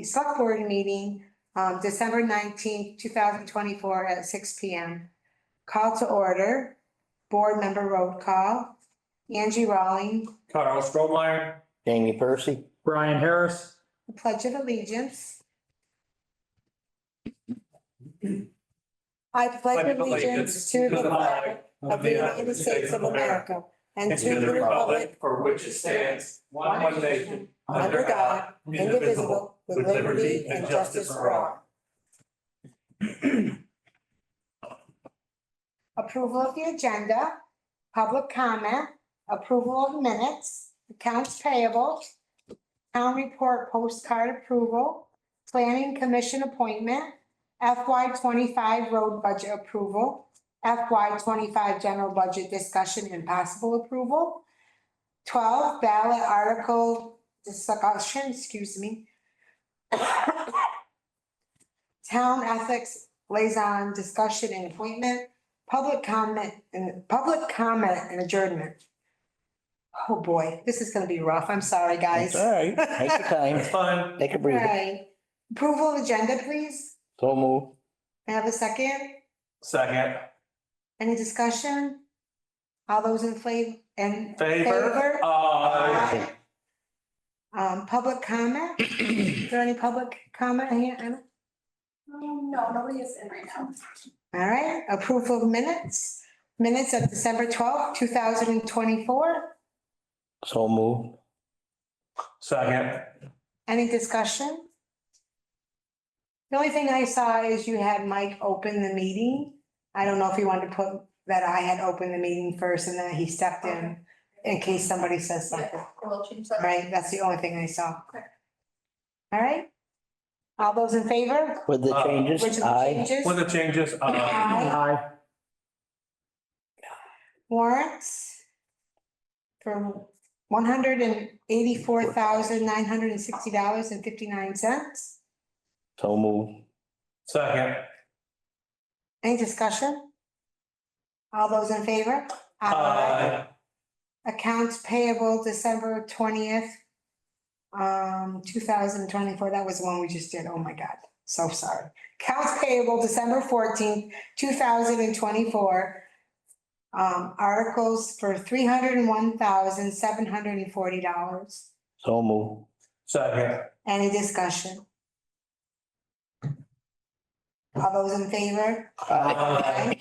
select board meeting, December 19th, 2024 at 6 p.m. Call to order, board member roll call. Angie Rawling, Carl Strohmeyer. Jamie Percy. Brian Harris. the Pledge of Allegiance. I pledge allegiance to the flag of the United States of America and to the republic for which it stands, one nation, under God, indivisible, with liberty and justice for all. Approval of the agenda, public comment, approval of minutes, accounts payable, town report postcard approval, planning commission appointment, FY 25 road budget approval, FY 25 general budget discussion and possible approval, 12 ballot article discussion, town ethics liaison discussion and appointment, public comment and adjournment. Oh boy, this is gonna be rough. I'm sorry, guys. It's all right. Take your time. It's fine. Take a All breather. right. Approval of agenda, please. So move. May I have a second? Second. Any discussion? All those in Favor? Aye. Public comment? Is there any public comment here, Anna? No, nobody is in right now. All right, approval of minutes of December 12th, 2024. So move. Second. Any discussion? The only thing I saw is you had Mike open the meeting. I don't know if you wanted to put that I had opened the meeting first and then he stepped in case somebody says something. We'll change that. Right, that's the only thing I saw. Okay. All right. All those in favor? With the Which changes, Which of the aye. changes? With the changes, Aye. Warrants for $184,960.59. So move. Second. Any discussion? All those in favor? Aye. Accounts payable December 20th, 2024. That was the one we just did. Oh my God, so sorry. Accounts payable December 14th, 2024. Articles for $301,740. So move. Second. Any discussion? All those in favor? Aye.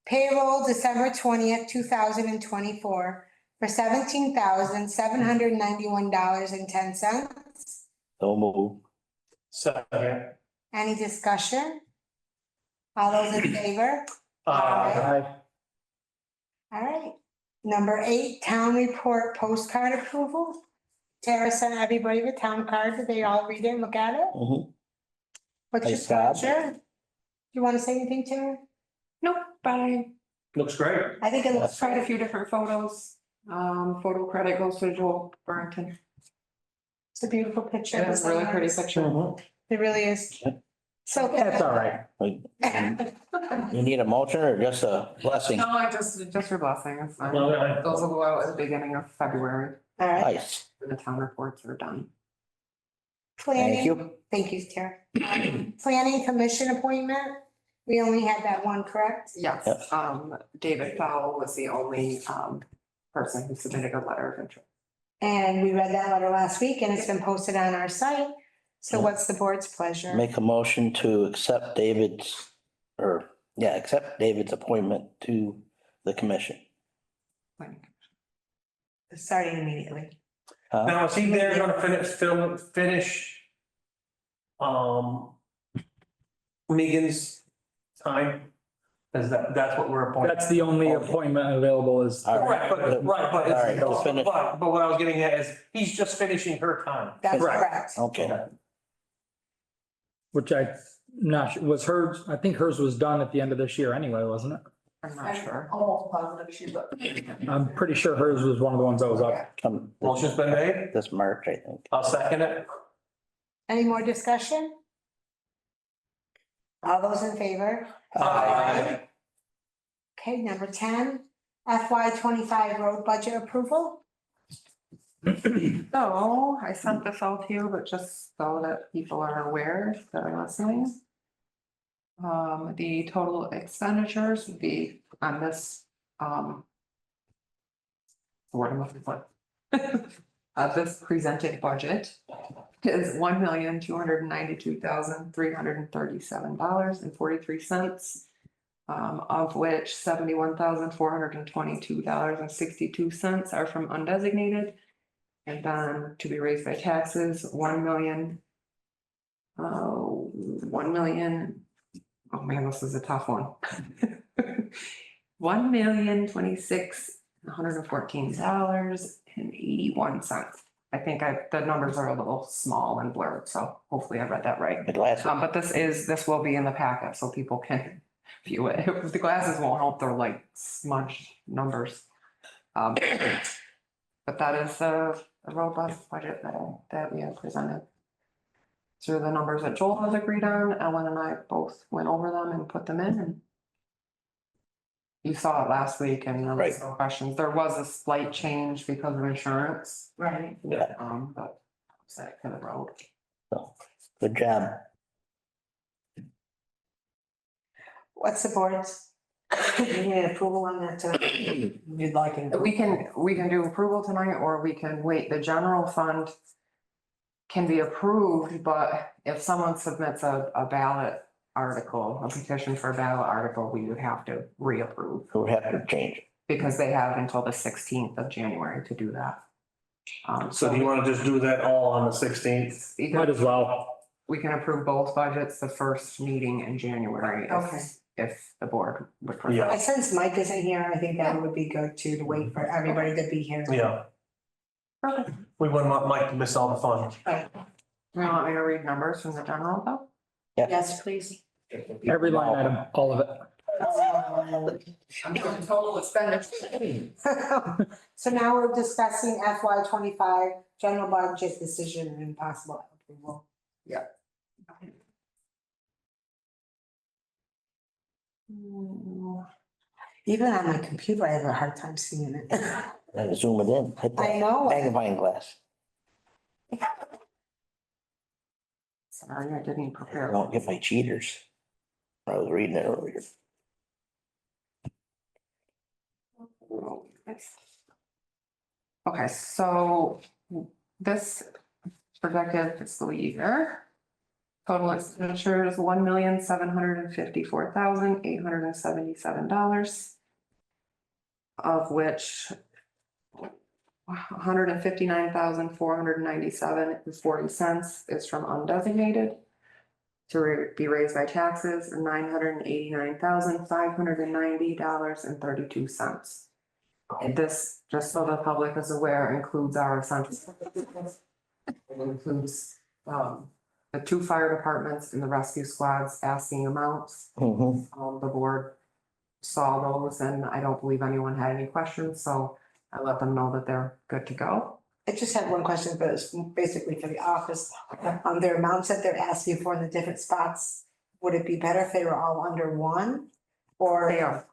Payroll December 20th, 2024 for $17,791.10. So move. Second. Any discussion? All those in favor? Aye. All right. Number 8, town report postcard approval. Tara sent everybody the town card. Did they all read it and look at it? Mhm. What's your Nice job. pleasure? You want to say anything, Tara? Nope, but I Looks great. I think it looks tried a great. few different photos. Photo credit goes to Joel Burrington. It's a beautiful picture. It is a really pretty picture. It really is. Yeah. So. That's all right. You need a motion or just a blessing? No, I just your blessing. It's fine. Okay. Those will go out at the beginning of February. All right. Nice. when the town reports are done. Thank you. Thank you, Tara. Planning commission appointment. We only had that one, correct? Yes, Yep. David Powell was the only, person who submitted a letter of interest. And we read that letter last week and it's been posted on our site. So Yeah. what's the board's pleasure? Make a motion to accept accept David's appointment to the commission. Starting immediately. Now, is he there gonna finish Megan's time? Is that's what we're appointing? That's the only appointment available is, All Right, but All right, just finish. but what I was getting at is, he's just finishing her time. That's Right. correct. Okay. which I not sure, was hers, I think hers was done at the end of this year anyway, wasn't it? I'm not sure. Almost positive she looked. I'm pretty sure hers was one of the ones that was up. Come Motion's been made. this March, I think. I'll second it. Any more discussion? All those in favor? Aye. Okay, number 10, FY 25 road budget approval. So I sent this out to you, but just so that people are aware that are listening. The total expenditures would be on this, what am I looking for? This presented budget is $1,292,337.43. Of which $71,422.62 are from undesignated. And then to be raised by taxes, 1,000,000. 1,000,000, oh man, this is a tough one. $1,026,114.81. I think the numbers are a little small and blurred, so hopefully I read that right. The glasses. But this will be in the packet so people can view it. The glasses won't help, they're like smudged numbers. But that is a robust budget that we have presented. Through the numbers that Joel has agreed on, Ellen and I both went over them and put them in, and you saw it last week and there was no questions. There was a slight change because of insurance. Right. Yeah. But set for the road. So, good job. What's the board's? You need approval on that too? You'd like it. We can do approval tonight, or we can wait. The general fund can be approved, but if someone submits a ballot article, a petition for a ballot article, we would have to reapprove. We'll have to change it. Because they have until the 16th of January to do that. So do you want to just do that all on the 16th? Might as well. We can approve both budgets the first meeting in January. Okay. If the board would prefer. Yeah. Since Mike isn't here, I think that would be good too, to wait for everybody to be here. Yeah. Perfect. We wouldn't want Mike to miss all the fun. Right. You want me to read numbers from the general though? Yes, please. Every line item, all of it. I'm doing total expenditure. So now we're discussing FY 25 general budget decision and possible approval. Even on my computer, I have a hard time seeing it. And zoom it in. Hit I that know. magnifying glass. Sorry, I didn't I prepare. don't get my cheaters. I was reading it earlier. Okay, so this projected fiscal year. Total expenditure is $1,754,877. Of which $159,497.40 is from undesignated. To be raised by taxes, $989,590.32. And this, just so the public is aware, includes our essential services. It includes the 2 fire departments and the rescue squads asking amounts. Mm-hmm. The board saw those and I don't believe anyone had any questions, so I let them know that they're good to go. I just had one question, but it's basically for the office. Their amounts that they're asking for in the different spots, would it be better if they were all under one? Or They are.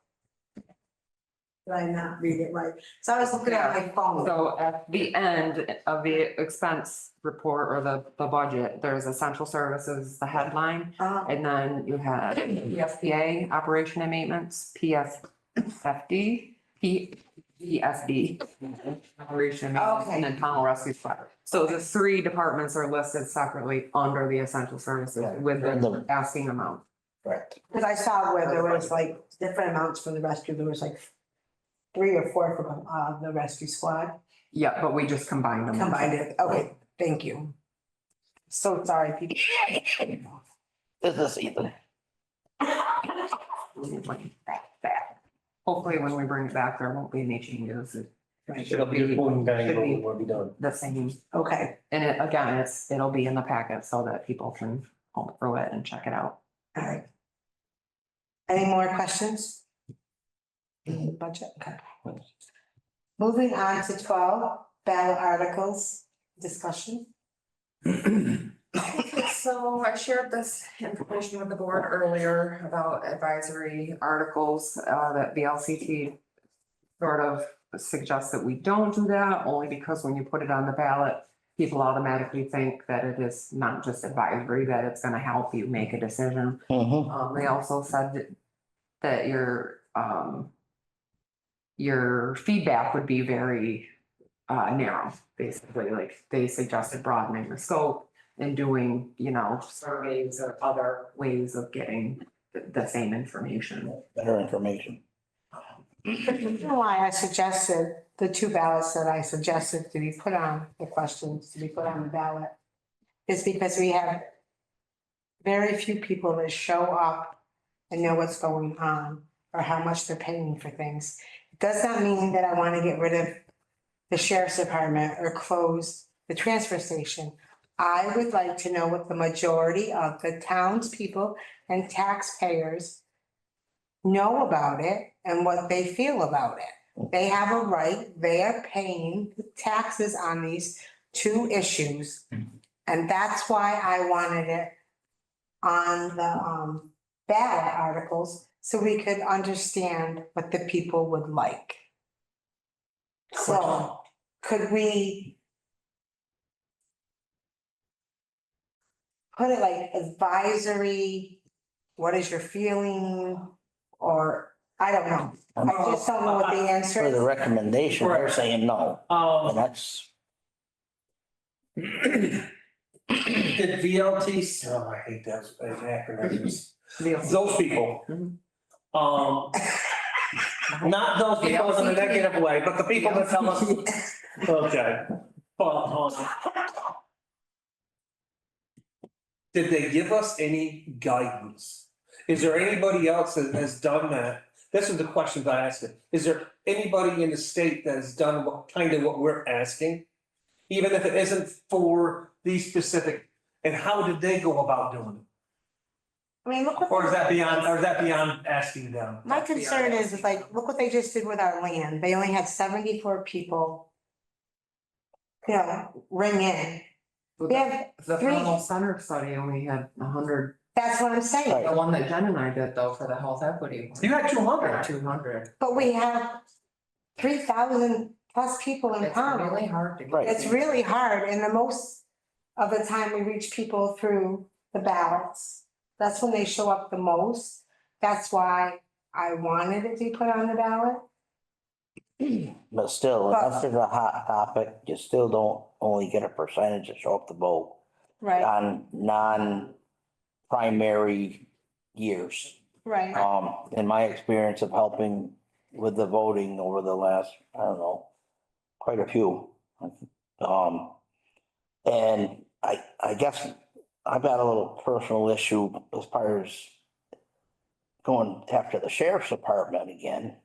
did I not read it right? So I was looking at my phone. So at the end of the expense report or the budget, there's essential services, the headline. And then you have PSPA, operation and maintenance, PSFD, PSD. Operation and maintenance, and then Pownal Rescue Squad. So the 3 departments are listed separately under the essential services with the asking amount. Correct. Cause I saw where there was like different amounts for the rescue, there was like 3 or 4 for the rescue squad. Yeah, but we just combined them. Combined it, okay, thank you. So sorry, people. This is Ethan. Hopefully, when we bring it back, there won't be any changes. It'll be a boom bang, boom, we'll be done. The same, Okay, and it'll be in the packet so that people can home through it and check it out. all right. Any more questions? Budget, okay. Moving on to 12, ballot articles, discussion. So I shared this information with the board earlier about advisory articles that the LCT sort of suggest that we don't do that, only because when you put it on the ballot, people automatically think that it is not just advisory, that it's gonna help you make a decision. They also said that your feedback would be very narrow, basically, like they suggested broadening the scope and doing, surveys or other ways of getting the same information. Better information. You know why I suggested the two ballots that I suggested to be put on, the questions to be put on the ballot, is because we have very few people that show up and know what's going on or how much they're paying for things. It does not mean that I want to get rid of the sheriff's department or close the transfer station. I would like to know what the majority of the townspeople and taxpayers know about it and what they feel about it. They have a right, they are paying taxes on these two issues. And that's why I wanted it on the ballot articles, so we could understand what the people would like. So could we put it like advisory, what is your feeling? Or, I don't know. I just don't know what the answer For the is. recommendation, they're saying no, and that's, Did VLT, oh, I hate those acronyms. Those people. Not those people in a negative way, but the people that tell us, okay. Did they give us any guidance? Is there anybody else that has done that? This is the questions I asked it. Is there anybody in the state that has done what we're asking? Even if it isn't for these specific, and how did they go about doing it? I mean, look what. Or is that beyond asking them? My concern is like, look what they just did with our land. They only had 74 people, ring in. We have The three, Pownal Center study only had 100, that's what I'm saying. the one that Jen and I did though for the health equity. You had 200. 200. But we have 3,000 plus people in It's really Pownal. hard to get. Right. It's really hard, and the most of the time we reach people through the ballots. That's when they show up the most. That's why I wanted it to be put on the ballot. but still, unless it's a hot topic, you still don't only get a percentage to show up to vote Right, on non-primary years. right. In my experience of helping with the voting over the last, I don't know, quite a few. And I guess I've got a little personal issue as far as going after the sheriff's department again.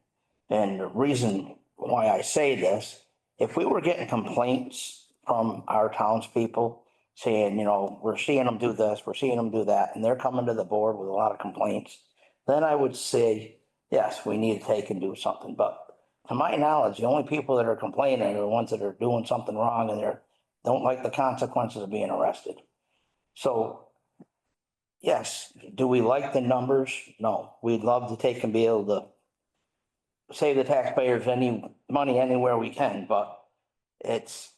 And the reason why I say this, if we were getting complaints from our townspeople saying, we're seeing them do this, we're seeing them do that, and they're coming to the board with a lot of complaints, then I would say, yes, we need to take and do something. But to my knowledge, the only people that are complaining are the ones that are doing something wrong and don't like the consequences of being arrested. So, yes, do we like the numbers? No, we'd love to take and be able to save the taxpayers any money anywhere we can, but it's,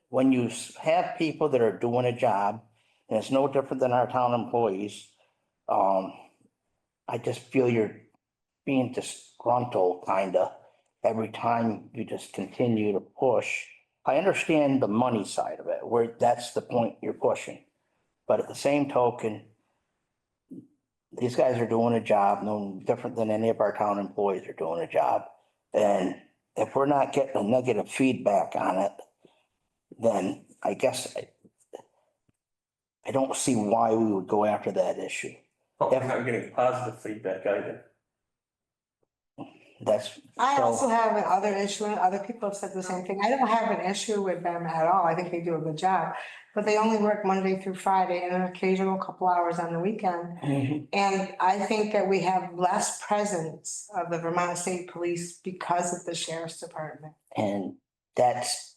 when you have people that are doing a job, and it's no different than our town employees, I just feel you're being disgruntled kinda every time you just continue to push. I understand the money side of it, where that's the point you're pushing. But at the same token, these guys are doing a job no different than any of our town employees are doing a job. And if we're not getting a negative feedback on it, then I guess I don't see why we would go after that issue. Oh, we're not getting positive feedback either. I also have another issue, and other people have said the same thing. I don't have an issue with them at all. I think they do a good job. But they only work Monday through Friday and an occasional couple hours on the weekend. And I think that we have less presence of the Vermont State Police because of the sheriff's department. And that's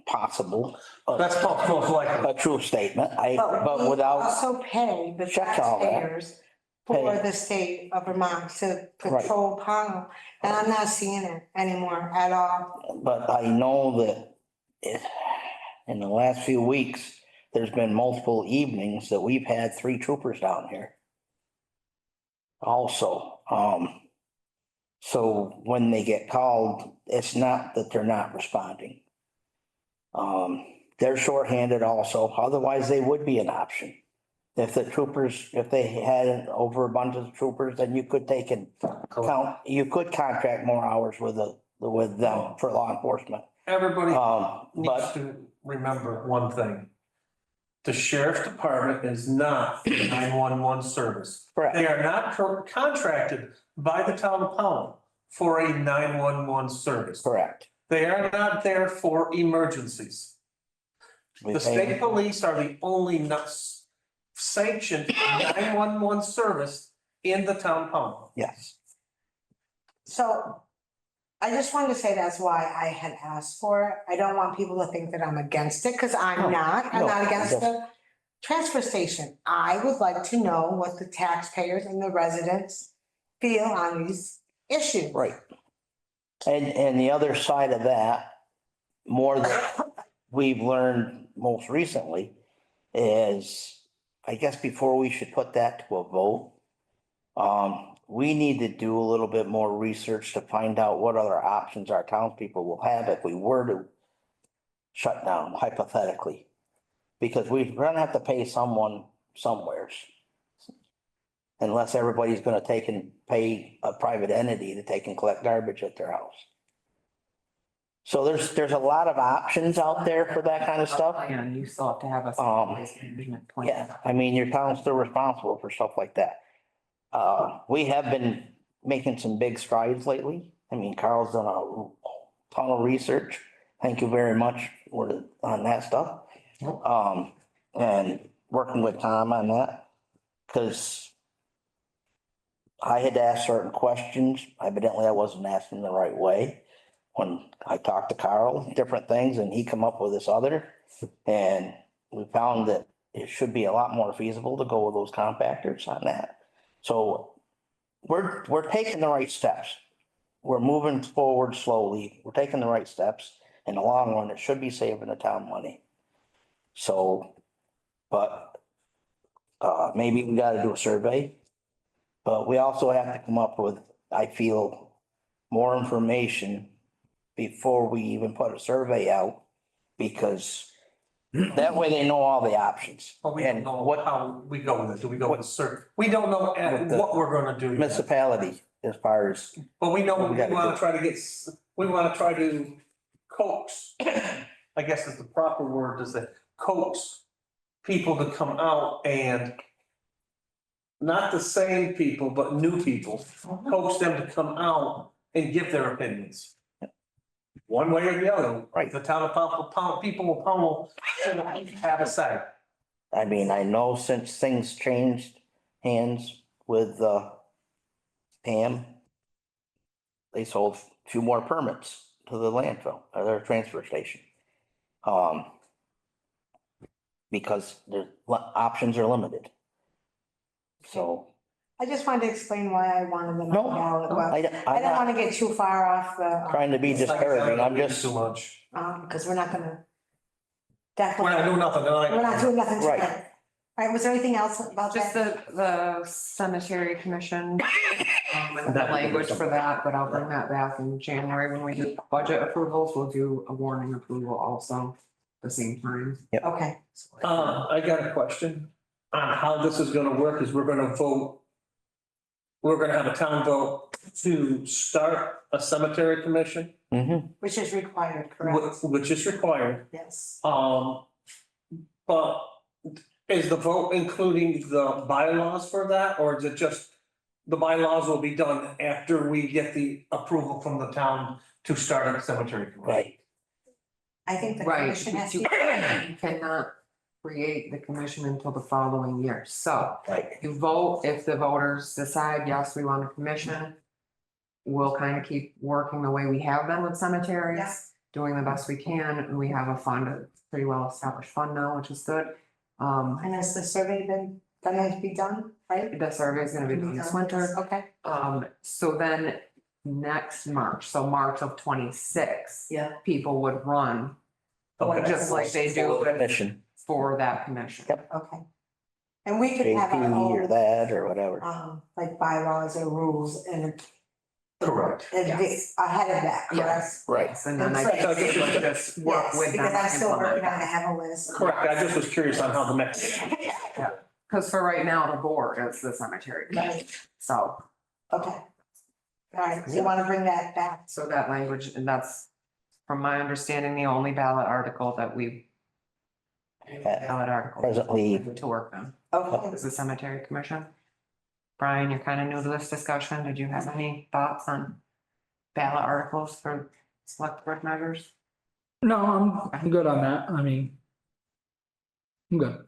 possible. That's most likely. A true statement. But But we without, also pay the Check all that. taxpayers for Hey. the state of Vermont to patrol Pownal, and I'm not seeing it anymore at all. But I know that in the last few weeks, there's been multiple evenings that we've had 3 troopers down here. Also, so when they get called, it's not that they're not responding. They're shorthanded also, otherwise they would be an option. If the troopers, if they had an overabundance of troopers, then you could take and you could contract more hours with them for law enforcement. Everybody needs But to remember one thing. The sheriff's department is not a 911 service. correct, They are not contracted by the town of Pownal for a 911 service. correct. They are not there for emergencies. We The pay- state police are the only sanctioned 911 service in the town of Pownal. Yes, So I just wanted to say that's why I had asked for it. I don't want people to think that I'm against it, because I'm No, not. I'm no, not against just- the transfer station. I would like to know what the taxpayers and the residents feel on these issues. right. And the other side of that, more that we've learned most recently is, I guess before we should put that to a vote, we need to do a little bit more research to find out what other options our townspeople will have if we were to shut down hypothetically. Because we're gonna have to pay someone somewheres. Unless everybody's gonna take and pay a private entity to take and collect garbage at their house. So there's a lot of options out there for that kind of stuff. And you still have to have a waste management plan. Yeah, I mean, your town's still responsible for stuff like that. We have been making some big strides lately. I mean, Carl's done a ton of research. Thank you very much on that stuff. And working with Tom on that, because I had to ask certain questions. Evidently, I wasn't asking the right way. When I talked to Carl, different things, and he come up with this other. And we found that it should be a lot more feasible to go with those compactors on that. So we're taking the right steps. We're moving forward slowly. We're taking the right steps. In the long run, it should be saving the town money. So, but maybe we gotta do a survey. But we also have to come up with, I feel, more information before we even put a survey out, because that way they know all the options. But we don't And know what how we go with it. Do we go with a certain? We don't know With the what we're gonna do. yet. municipality, as far as, But we know What we we gotta wanna do. try to get, we wanna try to coax, I guess is the proper word, is that coax people to come out and not the same people, but new people, coax them to come out and give their opinions. One way or the other. Right. The town of Pownal, people of Pownal should have a say. I mean, I know since things changed hands with Pam, they sold a few more permits to the landfill, or their transfer station. Because the options are limited. So, I just wanted to explain why I wanted them on no, the ballot, but I, I I'm don't want not to get too far off the, trying to be discouraging, I'm just, Too much. because we're not gonna. We're Definitely, not doing nothing tonight. we're not doing nothing Right. tonight. All right, was there anything else about Just that? the cemetery commission, and the language for that, but I'll bring that back in January when we do budget approvals. We'll do a warning approval also at the same time. Okay, I got a question on how this is gonna work, is we're gonna vote. We're gonna have a town vote to start a cemetery commission, Mhm. which is required, correct? which is required. Yes. But is the vote including the bylaws for that, or is it just the bylaws will be done after we get the approval from the town to start a cemetery commission? right, I think the Right, commission has to. you cannot create the commission until the following year. So right, you vote, if the voters decide, yes, we want a commission, we'll kind of keep working the way we have been with Yeah. cemeteries, doing the best we can, and we have a fund, a pretty well established fund now, which is good. And has the survey been gonna be done, right? The survey is gonna be done this winter. Okay, So then next March, so March of 26. Yeah. People would run, Okay. just like they do with- Commission, for that commission. Yep. okay. And we could have our JP or own, that or whatever. like bylaws or rules and Correct. it'd be ahead of that, correct? Yes. Right. Yes, and then I think we would just work Yes, with them. because I'm to still working implement on, I that. have a list. Correct, I just was curious on how the mechanism. Cause for right now, the board is the cemetery, Right, so, okay. All right, so you wanna bring that back? so that language, and that's, from my understanding, the only ballot article that we. Ballot article Presently, to work on, Okay, is the cemetery commission. Brian, you're kind of new to this discussion, did you have any thoughts on ballot articles for select board measures? No, I'm good on that. I mean, I'm good.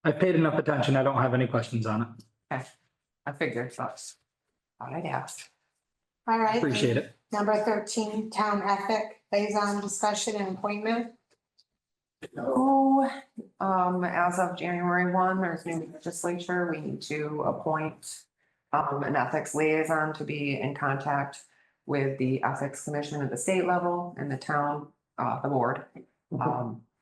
I paid enough attention. I don't have any questions on it. I figured, so, thought I'd ask. all right. Appreciate it. Number 13, town ethic liaison discussion and appointment. Oh, as of January 1, there's new legislature, we need to appoint an ethics liaison to be in contact with the ethics commission at the state level and the town, the board.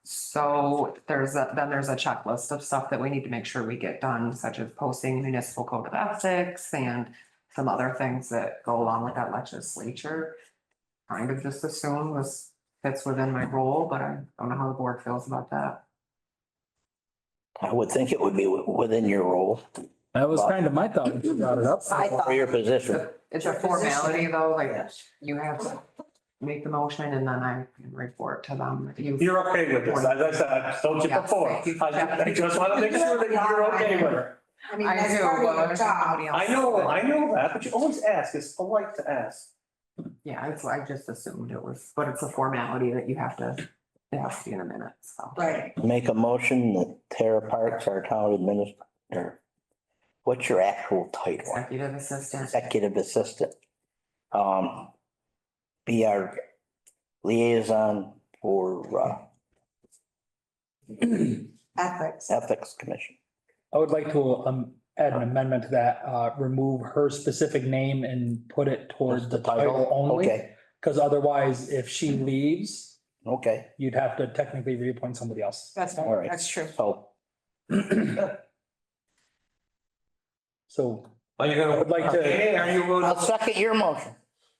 So there's a checklist of stuff that we need to make sure we get done, such as posting municipal code of ethics and some other things that go along with that legislature. Kind of just assume this fits within my role, but I don't know how the board feels about that. I would think it would be within your role That was kind of my thought when you brought it up. I thought, or your position. It's a formality though, like Yes. you have to make the motion and then I can report to them. You're okay with this, as I said, I told you Yeah. before, I just want to make sure that you're okay with it. I mean, I that's do, part of but your there's job. somebody else. I know that, but you always ask, it's polite to ask. Yeah, it's, I just assumed it was, but it's a formality that you have to, it has to be in a minute, so. Right, Make a motion that Tara Parks, our town administrator, what's your actual title? Executive assistant. Executive assistant. Be our liaison for ethics. ethics commission. I would like to add an amendment to that, remove her specific name and put it towards the title only. Okay, Because otherwise, if she leaves, okay, you'd have to technically reappoint somebody else. That's, all right. that's true. So So Are you gonna? I would like to- Okay, are you I'll gonna? second your motion.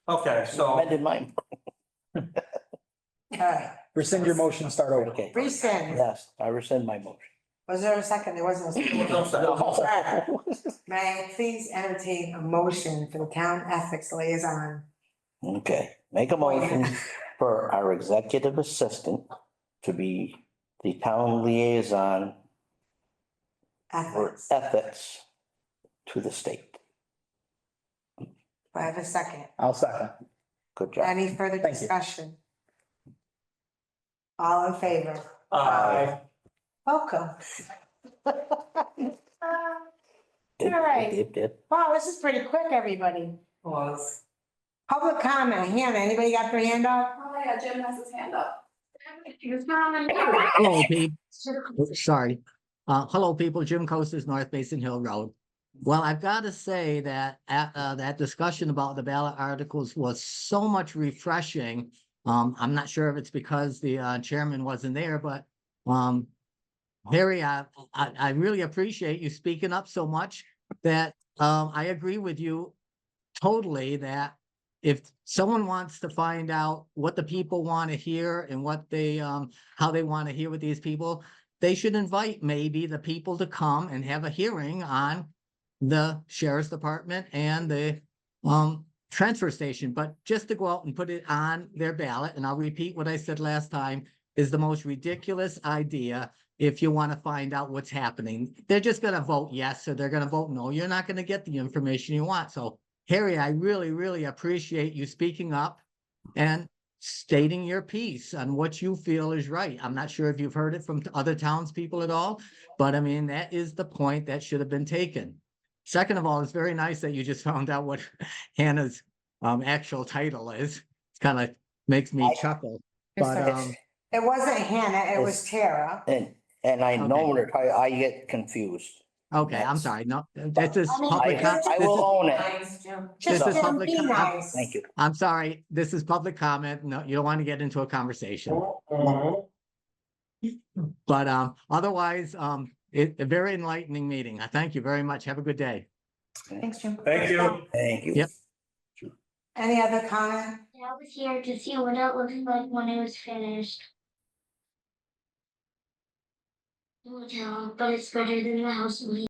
Okay, so, Amended mine. All right, rescind your motion, start over. Okay, rescind. yes, I rescind my motion. Was there a second? There wasn't a second. No second. May I please entertain a motion for the town ethics liaison? Okay, make a motion for our executive assistant to be the town liaison for Ethics. ethics to the state. Do I have a second? I'll second. Good job. Any further Thank you. discussion? All in favor? Welcome. Did- all right. did. Wow, this is pretty quick, everybody. Was. Public comment, Hannah, anybody got their hand up? Oh, yeah, Jim has his hand up. Hello, people. Sorry. Hello, people. Jim Costas, North Basin Hill Road. Well, I've got to say that that discussion about the ballot articles was so much refreshing. I'm not sure if it's because the chairman wasn't there, but Harry, I really appreciate you speaking up so much that I agree with you totally that if someone wants to find out what the people want to hear and what they how they want to hear with these people, they should invite maybe the people to come and have a hearing on the sheriff's department and the transfer station. But just to go out and put it on their ballot, and I'll repeat what I said last time, is the most ridiculous idea. If you want to find out what's happening, they're just going to vote yes, or they're going to vote no. You're not going to get the information you want. So Harry, I really, really appreciate you speaking up and stating your piece on what you feel is right. I'm not sure if you've heard it from other townspeople at all, but I mean, that is the point that should have been taken. Second of all, it's very nice that you just found out what Hannah's actual title is. It kind of makes me chuckle. But It wasn't Hannah, it was Tara. And And I know Okay. what they're talking- I get confused. Okay, I'm That's- sorry. No, this is I mean, public. I will own it. Just This is let 'em public be com- nice. Thank you. I'm sorry, this is public comment. No, you don't want to get into a conversation. But otherwise, a very enlightening meeting. I thank you very much. Have a good day. Thanks, Jim. Thank you. Thank you. Yep. Any other comment? I was here to see what it looks like when it was finished. But it's better than the house we